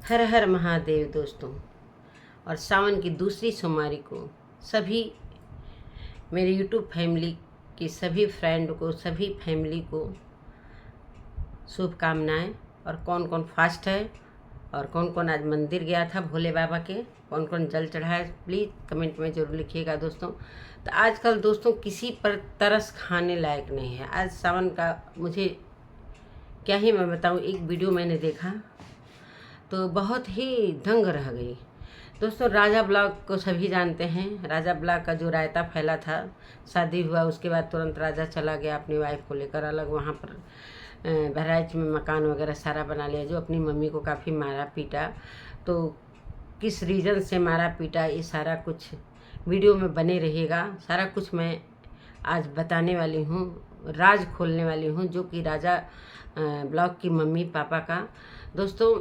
हर हर महादेव दोस्तों। और सावन की दूसरी सोमवारी को सभी मेरे यूट्यूब फैमिली की सभी फ्रेंड को, सभी फैमिली को शुभकामनाएं। और कौन कौन फास्ट है और कौन कौन आज मंदिर गया था भोले बाबा के, कौन कौन जल चढ़ाया, प्लीज़ कमेंट में ज़रूर लिखिएगा दोस्तों। तो आजकल दोस्तों किसी पर तरस खाने लायक नहीं है। आज सावन का मुझे क्या ही मैं बताऊं, एक वीडियो मैंने देखा तो बहुत ही दंग रह गई दोस्तों। राजा ब्लॉग को सभी जानते हैं। राजा ब्लॉग का जो रायता फैला था, शादी हुआ उसके बाद तुरंत राजा चला गया अपनी वाइफ को लेकर अलग, वहाँ पर बहराइच में मकान वगैरह सारा बना लिया, जो अपनी मम्मी को काफ़ी मारा पीटा। तो किस रीज़न से मारा पीटा, ये सारा कुछ वीडियो में बने रहेगा। सारा कुछ मैं आज बताने वाली हूँ, राज खोलने वाली हूँ, जो कि राजा ब्लॉग की मम्मी पापा का। दोस्तों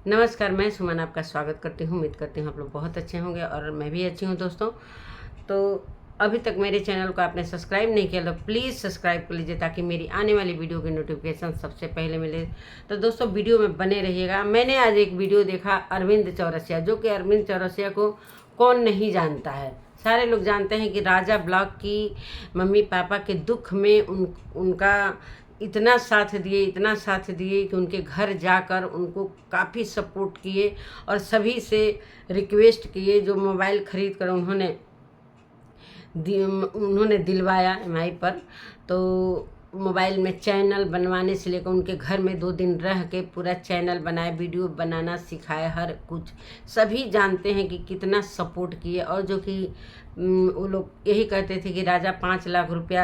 नमस्कार, मैं सुमन आपका स्वागत करती हूँ। उम्मीद करती हूँ आप लोग बहुत अच्छे होंगे और मैं भी अच्छी हूँ दोस्तों। तो अभी तक मेरे चैनल को आपने सब्सक्राइब नहीं किया तो प्लीज़ सब्सक्राइब कर लीजिए, ताकि मेरी आने वाली वीडियो की नोटिफिकेशन सबसे पहले मिले। तो दोस्तों वीडियो में बने रहिएगा। मैंने आज एक वीडियो देखा अरविंद चौरसिया, जो कि अरविंद चौरसिया को कौन नहीं जानता है। सारे लोग जानते हैं कि राजा ब्लॉग की मम्मी पापा के दुख में उनका इतना साथ दिए कि उनके घर जाकर उनको काफ़ी सपोर्ट किए और सभी से रिक्वेस्ट किए। जो मोबाइल ख़रीद कर उन्होंने दिलवाया EMI पर, तो मोबाइल में चैनल बनवाने से लेकर उनके घर में 2 दिन रह के पूरा चैनल बनाए, वीडियो बनाना सिखाए, हर कुछ सभी जानते हैं कि कितना सपोर्ट किए। और जो कि वो लोग यही कहते थे कि राजा 5 लाख रुपया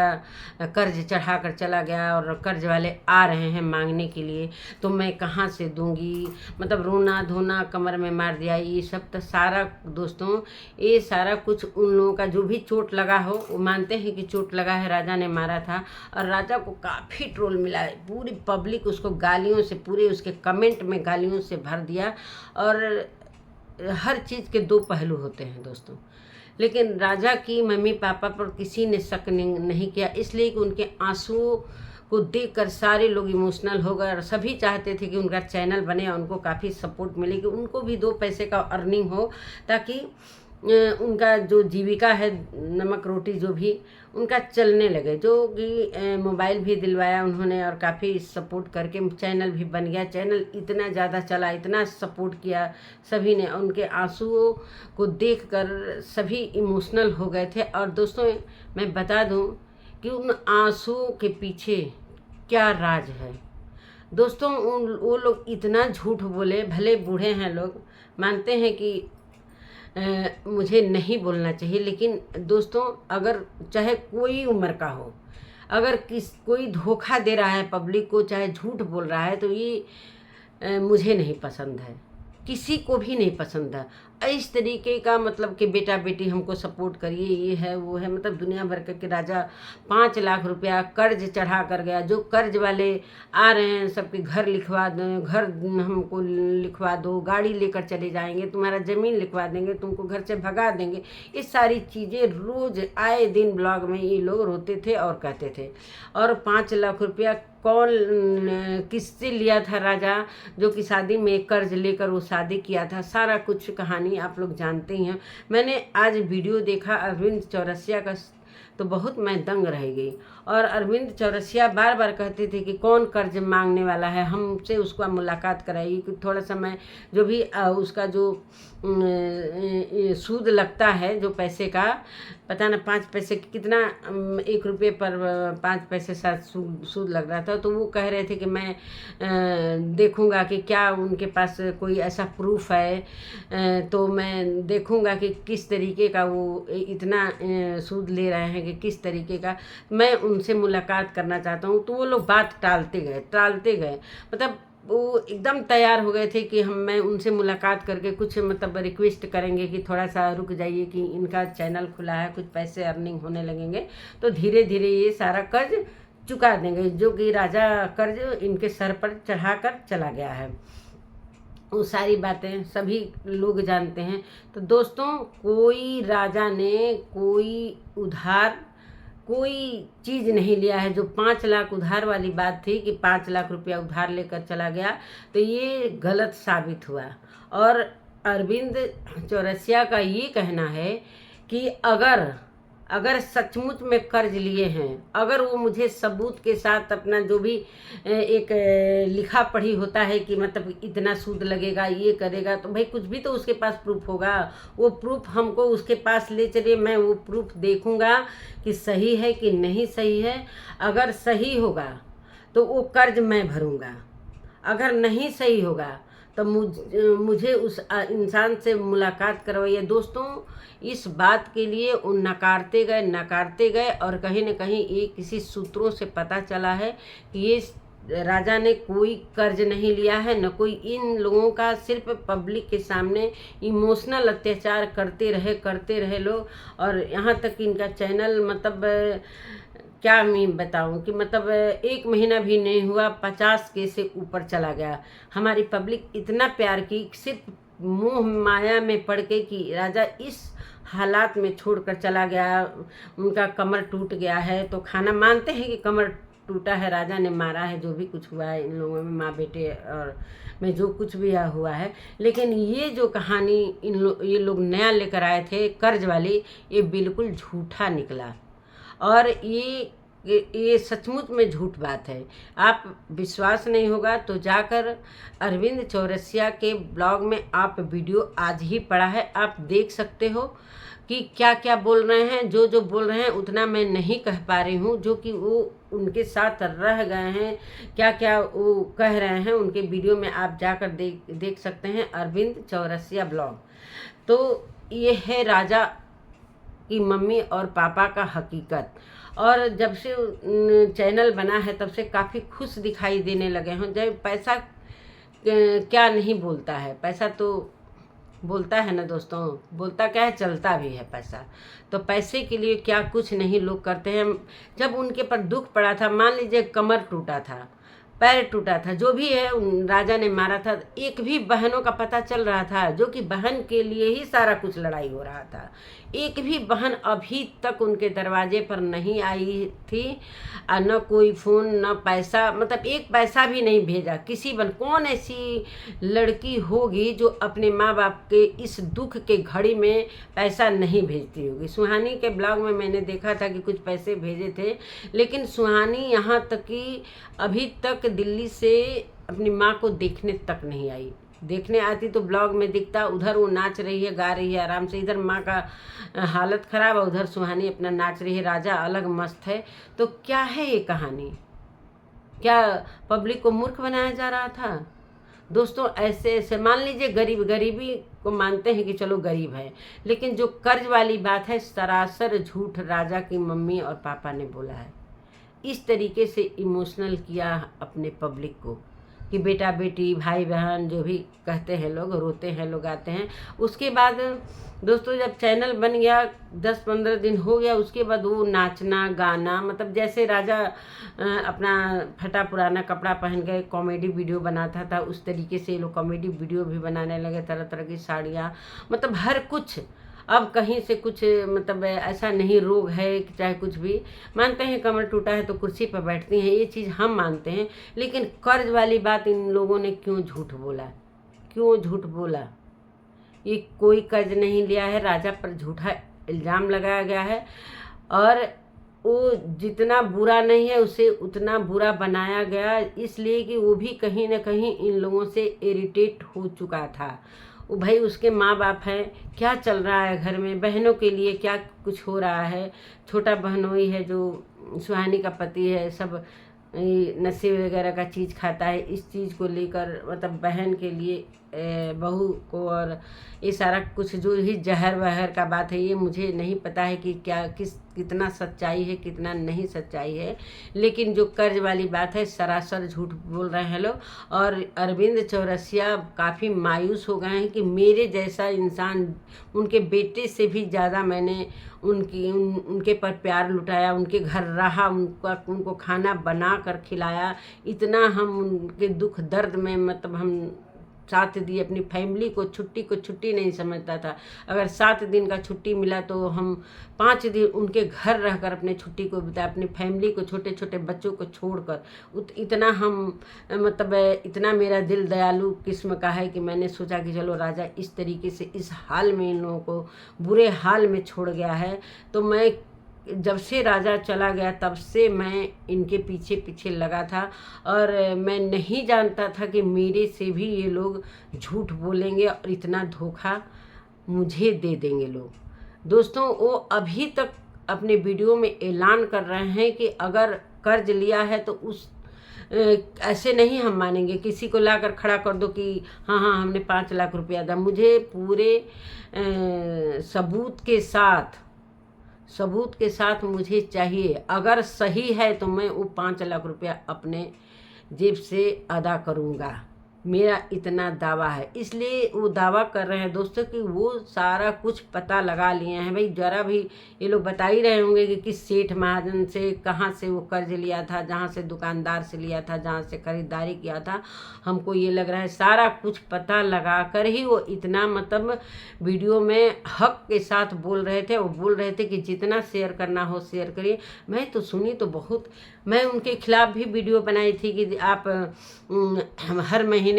कर्ज चढ़ा कर चला गया और कर्ज वाले आ रहे हैं मांगने के लिए, तो मैं कहाँ से दूंगी। मतलब रोना धोना कमर में मार दिया। ये सब तो सारा दोस्तों, ये सारा कुछ उन लोगों का जो भी चोट लगा हो, वो मानते हैं कि चोट लगा है, राजा ने मारा था। और राजा को काफ़ी ट्रोल मिला है, पूरी पब्लिक उसको गालियों से, पूरे उसके कमेंट में गालियों से भर दिया। और हर चीज़ के 2 पहलू होते हैं दोस्तों। लेकिन राजा की मम्मी पापा पर किसी ने शक नहीं किया, इसलिए कि उनके आंसुओं को देखकर सारे लोग इमोशनल हो गए और सभी चाहते थे कि उनका चैनल बने और उनको काफ़ी सपोर्ट मिले, कि उनको भी 2 पैसे का अर्निंग हो, ताकि उनका जो जीविका है, नमक रोटी जो भी उनका चलने लगे। जो कि मोबाइल भी दिलवाया उन्होंने और काफ़ी सपोर्ट करके चैनल भी बन गया। चैनल इतना ज़्यादा चला, इतना सपोर्ट किया सभी ने, उनके आंसुओं को देखकर सभी इमोशनल हो गए थे। और दोस्तों मैं बता दूं कि उन आंसुओं के पीछे क्या राज है दोस्तों। वो लोग इतना झूठ बोले, भले बूढ़े हैं लोग, मानते हैं कि मुझे नहीं बोलना चाहिए, लेकिन दोस्तों अगर चाहे कोई उम्र का हो, अगर कोई धोखा दे रहा है पब्लिक को, चाहे झूठ बोल रहा है, तो ये मुझे नहीं पसंद है, किसी को भी नहीं पसंद है। इस तरीके का मतलब कि बेटा बेटी हमको सपोर्ट करिए, ये है वो है, मतलब दुनिया भर के राजा 5 लाख रुपया कर्ज चढ़ा कर गया। जो कर्ज वाले आ रहे हैं सबके घर लिखवा दो, घर हमको लिखवा दो, गाड़ी लेकर चले जाएंगे, तुम्हारा ज़मीन लिखवा देंगे, तुमको घर से भगा देंगे। ये सारी चीज़ें रोज़ आए दिन ब्लॉग में ये लोग रोते थे और कहते थे। और 5 लाख रुपया कौन किससे लिया था राजा, जो कि शादी में कर्ज लेकर वो शादी किया था, सारा कुछ कहानी आप लोग जानते ही हैं। मैंने आज वीडियो देखा अरविंद चौरसिया का, तो बहुत मैं दंग रह गई। और अरविंद चौरसिया बार बार कहते थे कि कौन कर्ज मांगने वाला है, हमसे उसको मुलाकात कराइए, कि थोड़ा समय जो भी उसका जो सूद लगता है, जो पैसे का पता ना 5 पैसे कितना, 1 रुपये पर 5 पैसे साथ सूद लग रहा था। तो वो कह रहे थे कि मैं देखूंगा कि क्या उनके पास कोई ऐसा प्रूफ है, तो मैं देखूंगा कि किस तरीके का वो इतना सूद ले रहे हैं, कि किस तरीके का। मैं उनसे मुलाकात करना चाहता हूँ। तो वो लोग बात टालते गए, मतलब वो एकदम तैयार हो गए थे कि मैं उनसे मुलाकात करके कुछ मतलब रिक्वेस्ट करेंगे कि थोड़ा सा रुक जाइए, कि इनका चैनल खुला है, कुछ पैसे अर्निंग होने लगेंगे, तो धीरे धीरे ये सारा कर्ज चुका देंगे, जो कि राजा कर्ज इनके सर पर चढ़ा कर चला गया है। वो सारी बातें सभी लोग जानते हैं। तो दोस्तों कोई राजा ने कोई उधार कोई चीज़ नहीं लिया है। जो 5 लाख उधार वाली बात थी कि 5 लाख रुपया उधार लेकर चला गया, तो ये गलत साबित हुआ। और अरविंद चौरसिया का ये कहना है कि अगर सचमुच में कर्ज लिए हैं, अगर वो मुझे सबूत के साथ अपना जो भी एक लिखा पढ़ी होता है कि मतलब इतना सूद लगेगा, ये करेगा, तो भाई कुछ भी तो उसके पास प्रूफ होगा। वो प्रूफ हमको उसके पास ले चलिए, मैं वो प्रूफ देखूंगा कि सही है कि नहीं सही है। अगर सही होगा तो वो कर्ज मैं भरूंगा, अगर नहीं सही होगा तो मुझे उस इंसान से मुलाकात करवाइए। दोस्तों, इस बात के ये नकारते गए और कहीं न कहीं ये किसी सूत्रों से पता चला है कि ये राजा ने कोई कर्ज नहीं लिया है, न कोई। इन लोगों का सिर्फ पब्लिक के सामने इमोशनल अत्याचार करते रहे लोग। और यहाँ तक इनका चैनल मतलब क्या मैं बताऊं कि मतलब 1 महीना भी नहीं हुआ, 50 के से ऊपर चला गया। हमारी पब्लिक इतना प्यार की, सिर्फ मोह माया में पड़ के कि राजा इस हालात में छोड़कर चला गया, उनका कमर टूट गया है। तो खाना मानते हैं कि कमर टूटा है, राजा ने मारा है, जो भी कुछ हुआ है इन लोगों में, माँ बेटे और में जो कुछ भी हुआ है। लेकिन ये जो कहानी ये लोग नया लेकर आए थे कर्ज वाली, ये बिल्कुल झूठा निकला। और ये सचमुच में झूठ बात है। आप विश्वास नहीं होगा तो जाकर अरविंद चौरसिया के ब्लॉग में आप वीडियो आज ही पड़ा है, आप देख सकते हो कि क्या क्या बोल रहे हैं। जो बोल रहे हैं उतना मैं नहीं कह पा रही हूँ, जो कि वो उनके साथ रह गए हैं, क्या क्या वो कह रहे हैं, उनके वीडियो में आप जाकर देख सकते हैं, अरविंद चौरसिया ब्लॉग। तो ये है राजा की मम्मी और पापा का हकीकत। और जब से चैनल बना है तब से काफ़ी खुश दिखाई देने लगे हैं। जब पैसा क्या नहीं बोलता है, पैसा तो बोलता है ना दोस्तों, बोलता क्या है, चलता भी है पैसा। तो पैसे के लिए क्या कुछ नहीं लोग करते हैं। जब उनके पर दुख पड़ा था, मान लीजिए कमर टूटा था, पैर टूटा था, जो भी है राजा ने मारा था, एक भी बहनों का पता चल रहा था, जो कि बहन के लिए ही सारा कुछ लड़ाई हो रहा था। एक भी बहन अभी तक उनके दरवाजे पर नहीं आई थी, न कोई फ़ोन, न पैसा, मतलब एक पैसा भी नहीं भेजा किसी बहन। कौन ऐसी लड़की होगी जो अपने माँ बाप के इस दुख के घड़ी में पैसा नहीं भेजती होगी। सुहानी के ब्लॉग में मैंने देखा था कि कुछ पैसे भेजे थे, लेकिन सुहानी यहाँ तक कि अभी तक दिल्ली से अपनी माँ को देखने तक नहीं आई। देखने आती तो ब्लॉग में दिखता, उधर वो नाच रही है, गा रही है आराम से, इधर माँ का हालत ख़राब है, उधर सुहानी अपना नाच रही है, राजा अलग मस्त है। तो क्या है ये कहानी? क्या पब्लिक को मूर्ख बनाया जा रहा था? दोस्तों, ऐसे मान लीजिए गरीबी को मानते हैं कि चलो गरीब है, लेकिन जो कर्ज वाली बात है, सरासर झूठ राजा की मम्मी और पापा ने बोला है। इस तरीके से इमोशनल किया अपने पब्लिक को कि बेटा बेटी भाई बहन जो भी कहते हैं लोग, रोते हैं लोग, आते हैं। उसके बाद दोस्तों जब चैनल बन गया, 10-15 दिन हो गया, उसके बाद वो नाचना गाना, मतलब जैसे राजा अपना फटा पुराना कपड़ा पहन के कॉमेडी वीडियो बनाता था, उस तरीके से ये लोग कॉमेडी वीडियो भी बनाने लगे, तरह तरह की साड़ियाँ, मतलब हर कुछ। अब कहीं से कुछ मतलब ऐसा नहीं रोग है कि चाहे कुछ भी, मानते हैं कमर टूटा है तो कुर्सी पर बैठती हैं, ये चीज़ हम मानते हैं। लेकिन कर्ज वाली बात इन लोगों ने क्यों झूठ बोला? क्यों झूठ बोला? ये कोई कर्ज नहीं लिया है, राजा पर झूठा इल्ज़ाम लगाया गया है। और वो जितना बुरा नहीं है उसे उतना बुरा बनाया गया, इसलिए कि वो भी कहीं ना कहीं इन लोगों से इरिटेट हो चुका था। वो भाई उसके माँ बाप हैं, क्या चल रहा है घर में, बहनों के लिए क्या कुछ हो रहा है। छोटा बहनोई है जो सुहानी का पति है, सब नशे वगैरह का चीज़ खाता है, इस चीज़ को लेकर मतलब बहन के लिए बहू को, और ये सारा कुछ जो ही जहर वहर का बात है, ये मुझे नहीं पता है कि क्या कितना सच्चाई है कितना नहीं सच्चाई है। लेकिन जो कर्ज वाली बात है, सरासर झूठ बोल रहे हैं लोग। और अरविंद चौरसिया काफ़ी मायूस हो गए हैं कि मेरे जैसा इंसान, उनके बेटे से भी ज़्यादा मैंने उनके पर प्यार लुटाया, उनके घर रहा, उनको खाना बना कर खिलाया, इतना हम उनके दुख दर्द में मतलब हम साथ दी, अपनी फैमिली को छुट्टी नहीं समझता था। अगर 7 दिन का छुट्टी मिला तो हम 5 दिन उनके घर रहकर अपने छुट्टी को बिताए, अपनी फैमिली को, छोटे छोटे बच्चों को छोड़कर। इतना हम मतलब इतना मेरा दिल दयालु किस्म का है कि मैंने सोचा कि चलो राजा इस तरीके से इस हाल में इन लोगों को बुरे हाल में छोड़ गया है, तो मैं जब से राजा चला गया तब से मैं इनके पीछे पीछे लगा था। और मैं नहीं जानता था कि मेरे से भी ये लोग झूठ बोलेंगे और इतना धोखा मुझे दे देंगे लोग। दोस्तों, वो अभी तक अपने वीडियो में ऐलान कर रहे हैं कि अगर कर्ज लिया है तो उस ऐसे नहीं हम मानेंगे, किसी को लाकर खड़ा कर दो कि हाँ हाँ हमने 5 लाख रुपया दिया। मुझे पूरे सबूत के साथ मुझे चाहिए। अगर सही है तो मैं वो 5 लाख रुपया अपने जेब से अदा करूँगा, मेरा इतना दावा है। इसलिए वो दावा कर रहे हैं दोस्तों कि वो सारा कुछ पता लगा लिए हैं। भाई जरा भी ये लोग बता ही रहे होंगे कि किस सेठ महाजन से कहाँ से वो कर्ज लिया था, जहाँ से दुकानदार से लिया था, जहाँ से खरीदारी किया था। हमको ये लग रहा है सारा कुछ पता लगा कर ही वो इतना मतलब वीडियो में हक के साथ बोल रहे थे। वो बोल रहे थे कि जितना शेयर करना हो शेयर करिए। मैं तो सुनी तो बहुत, मैं उनके खिलाफ भी वीडियो बनाई थी कि आप हर महीने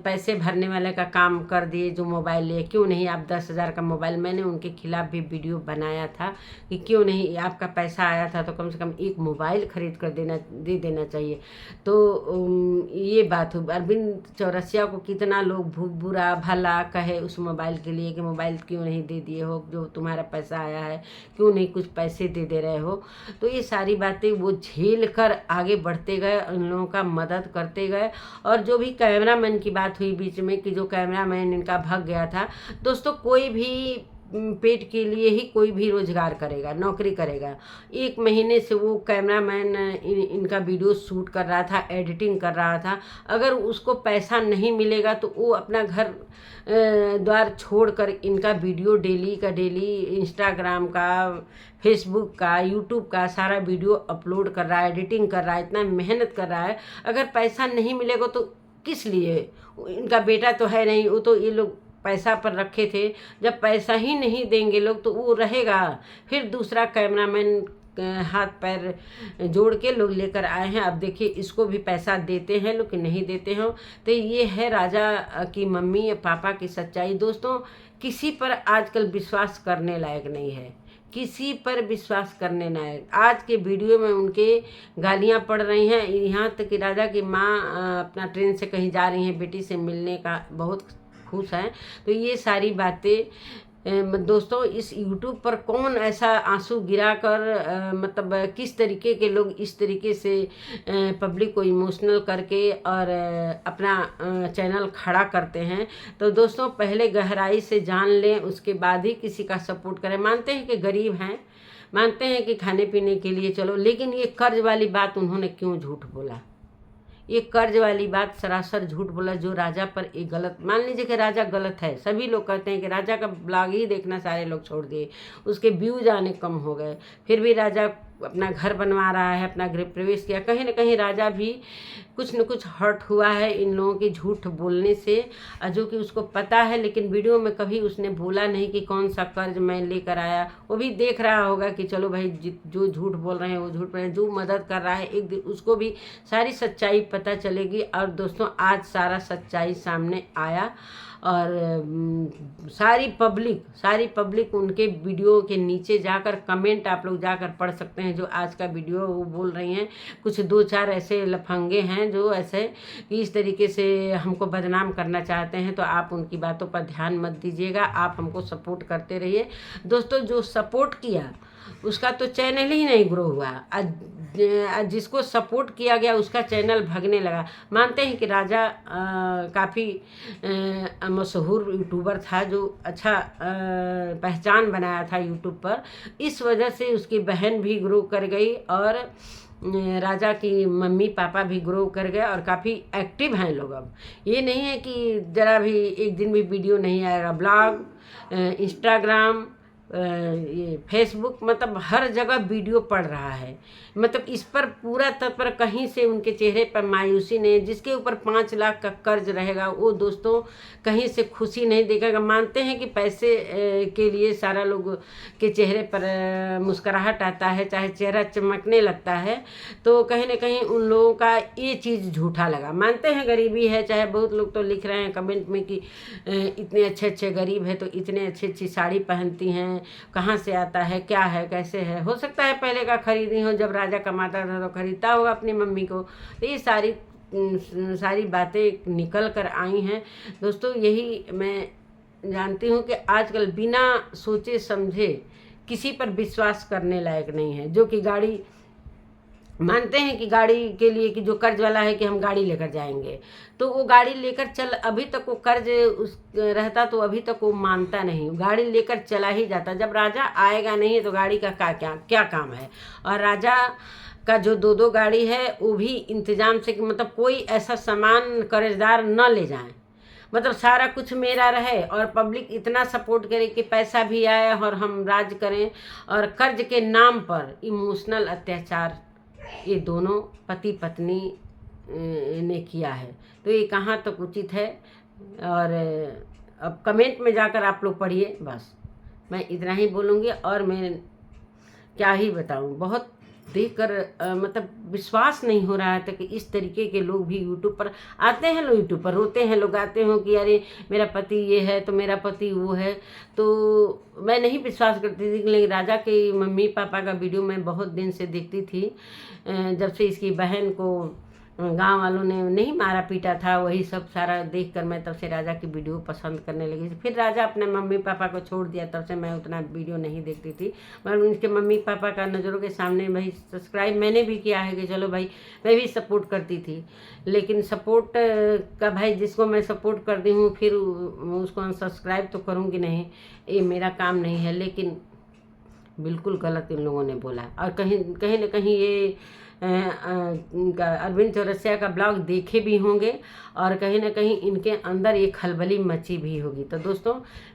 पैसे भरने वाले का काम कर दिए, जो मोबाइल लिए क्यों नहीं आप 10,000 का मोबाइल। मैंने उनके खिलाफ भी वीडियो बनाया था कि क्यों नहीं, आपका पैसा आया था तो कम से कम एक मोबाइल खरीद कर दे देना चाहिए। तो ये बात हुई। अरविंद चौरसिया को कितना लोग बुरा भला कहे उस मोबाइल के लिए कि मोबाइल क्यों नहीं दे दिए हो, जो तुम्हारा पैसा आया है क्यों नहीं कुछ पैसे दे रहे हो। तो ये सारी बातें वो झेल कर आगे बढ़ते गए, उन लोगों का मदद करते गए। और जो भी कैमरामैन की बात हुई बीच में कि जो कैमरामैन इनका भाग गया था, दोस्तों कोई भी पेट के लिए ही कोई भी रोजगार करेगा, नौकरी करेगा। 1 महीने से वो कैमरामैन इनका वीडियो शूट कर रहा था, एडिटिंग कर रहा था। अगर उसको पैसा नहीं मिलेगा तो वो अपना घर द्वार छोड़कर इनका वीडियो डेली का डेली इंस्टाग्राम का, फेसबुक का, यूट्यूब का सारा वीडियो अपलोड कर रहा है, एडिटिंग कर रहा है, इतना मेहनत कर रहा है। अगर पैसा नहीं मिलेगा तो किस लिए? इनका बेटा तो है नहीं, वो तो ये लोग पैसा पर रखे थे। जब पैसा ही नहीं देंगे लोग तो वो रहेगा। फिर दूसरा कैमरामैन हाथ पैर जोड़ के लोग लेकर आए हैं। अब देखिए इसको भी पैसा देते हैं लोग कि नहीं देते हो। तो ये है राजा की मम्मी या पापा की सच्चाई। दोस्तों, किसी पर आजकल विश्वास करने लायक नहीं है, किसी पर विश्वास करने ना है। आज के वीडियो में उनके गालियां पड़ रही हैं, यहाँ तक कि राजा की माँ अपना ट्रेन से कहीं जा रही हैं, बेटी से मिलने का बहुत खुश हैं। तो ये सारी बातें दोस्तों, इस YouTube पर कौन ऐसा आंसू गिरा कर मतलब किस तरीके के लोग इस तरीके से पब्लिक को इमोशनल करके और अपना चैनल खड़ा करते हैं। तो दोस्तों, पहले गहराई से जान लें, उसके बाद ही किसी का सपोर्ट करें। मानते हैं कि गरीब हैं, मानते हैं कि खाने पीने के लिए चलो, लेकिन ये कर्ज वाली बात उन्होंने क्यों झूठ बोला? ये कर्ज वाली बात सरासर झूठ बोला। जो राजा पर एक गलत, मान लीजिए कि राजा गलत है, सभी लोग कहते हैं कि राजा का ब्लॉग ही देखना सारे लोग छोड़ दिए, उसके व्यूज आने कम हो गए, फिर भी राजा अपना घर बनवा रहा है, अपना गृह प्रवेश किया। कहीं ना कहीं राजा भी कुछ न कुछ हर्ट हुआ है इन लोगों के झूठ बोलने से, जो कि उसको पता है। लेकिन वीडियो में कभी उसने बोला नहीं कि कौन सा कर्ज मैं लेकर आया। वो भी देख रहा होगा कि चलो भाई जो झूठ बोल रहे हैं वो झूठ बोल रहे हैं, जो मदद कर रहा है एक दिन उसको भी सारी सच्चाई पता चलेगी। और दोस्तों, आज सारा सच्चाई सामने आया और सारी पब्लिक उनके वीडियो के नीचे जाकर कमेंट आप लोग जाकर पढ़ सकते हैं। जो आज का वीडियो वो बोल रही हैं, कुछ 2-4 ऐसे लफंगे हैं जो ऐसे कि इस तरीके से हमको बदनाम करना चाहते हैं। तो आप उनकी बातों पर ध्यान मत दीजिएगा, आप हमको सपोर्ट करते रहिए। दोस्तों, जो सपोर्ट किया उसका तो चैनल ही नहीं ग्रो हुआ, जिसको सपोर्ट किया गया उसका चैनल भगने लगा। मानते हैं कि राजा काफ़ी मशहूर यूट्यूबर था, जो अच्छा पहचान बनाया था यूट्यूब पर। इस वजह से उसकी बहन भी ग्रो कर गई और राजा की मम्मी पापा भी ग्रो कर गए और काफ़ी एक्टिव हैं लोग। अब ये नहीं है कि ज़रा भी एक दिन भी वीडियो नहीं आएगा। ब्लॉग, इंस्टाग्राम, ये फेसबुक मतलब हर जगह वीडियो पड़ रहा है। मतलब इस पर पूरा तत्पर, कहीं से उनके चेहरे पर मायूसी नहीं। जिसके ऊपर 5 लाख का कर्ज रहेगा वो दोस्तों कहीं से खुशी नहीं देखेगा। मानते हैं कि पैसे के लिए सारा लोग के चेहरे पर मुस्कुराहट आता है, चाहे चेहरा चमकने लगता है, तो कहीं ना कहीं उन लोगों का ये चीज़ झूठा लगा। मानते हैं गरीबी है, चाहे बहुत लोग तो लिख रहे हैं कमेंट में कि इतने अच्छे अच्छे गरीब है तो इतने अच्छी अच्छी साड़ी पहनती हैं, कहाँ से आता है, क्या है, कैसे है। हो सकता है पहले का खरीदी हो, जब राजा कमाता था तो खरीदता होगा अपनी मम्मी को। तो ये सारी बातें निकल कर आई हैं दोस्तों। यही मैं जानती हूँ कि आजकल बिना सोचे समझे किसी पर विश्वास करने लायक नहीं है। जो कि गाड़ी मानते हैं कि गाड़ी के लिए कि जो कर्ज वाला है कि हम गाड़ी लेकर जाएंगे, तो वो गाड़ी लेकर चल, अभी तक वो कर्ज उस रहता तो अभी तक वो मानता नहीं, गाड़ी लेकर चला ही जाता। जब राजा आएगा नहीं तो गाड़ी का क्या काम है। और राजा का जो 2 गाड़ी है वो भी इंतजाम से, मतलब कोई ऐसा सामान कर्जदार न ले जाए, मतलब सारा कुछ मेरा रहे और पब्लिक इतना सपोर्ट करे कि पैसा भी आए और हम राज करें। और कर्ज के नाम पर इमोशनल अत्याचार ये दोनों पति पत्नी ने किया है, तो ये कहाँ तक उचित है। और अब कमेंट में जाकर आप लोग पढ़िए। बस मैं इतना ही बोलूँगी और मैं क्या ही बताऊँ। बहुत देखकर मतलब विश्वास नहीं हो रहा था कि इस तरीके के लोग भी यूट्यूब पर आते हैं। लोग यूट्यूब पर रोते हैं, लोग आते हो कि अरे मेरा पति ये है तो मेरा पति वो है। तो मैं नहीं विश्वास करती थी, लेकिन राजा के मम्मी पापा का वीडियो मैं बहुत दिन से देखती थी। जब से इसकी बहन को गांव वालों ने नहीं मारा पीटा था, वही सब सारा देखकर मैं तब से राजा की वीडियो पसंद करने लगी। फिर राजा अपने मम्मी पापा को छोड़ दिया, तब से मैं उतना वीडियो नहीं देखती थी। मगर उनके मम्मी पापा का नज़रों के सामने भाई सब्सक्राइब मैंने भी किया है कि चलो भाई मैं भी सपोर्ट करती थी। लेकिन सपोर्ट का भाई जिसको मैं सपोर्ट करती हूँ फिर उसको अनसब्सक्राइब तो करूँगी नहीं, ये मेरा काम नहीं है। लेकिन बिल्कुल गलत इन लोगों ने बोला। और कहीं न कहीं ये अरविंद चौरसिया का ब्लॉग देखे भी होंगे और कहीं ना कहीं इनके अंदर एक खलबली मची भी होगी। तो दोस्तों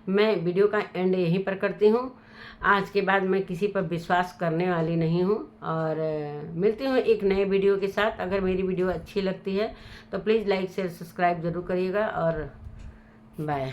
मैं वीडियो का एंड यहीं पर करती हूँ। आज के बाद मैं किसी पर विश्वास करने वाली नहीं हूँ और मिलती हूँ एक नए वीडियो के साथ। अगर मेरी वीडियो अच्छी लगती है तो प्लीज़ लाइक शेयर सब्सक्राइब ज़रूर करिएगा और बाय।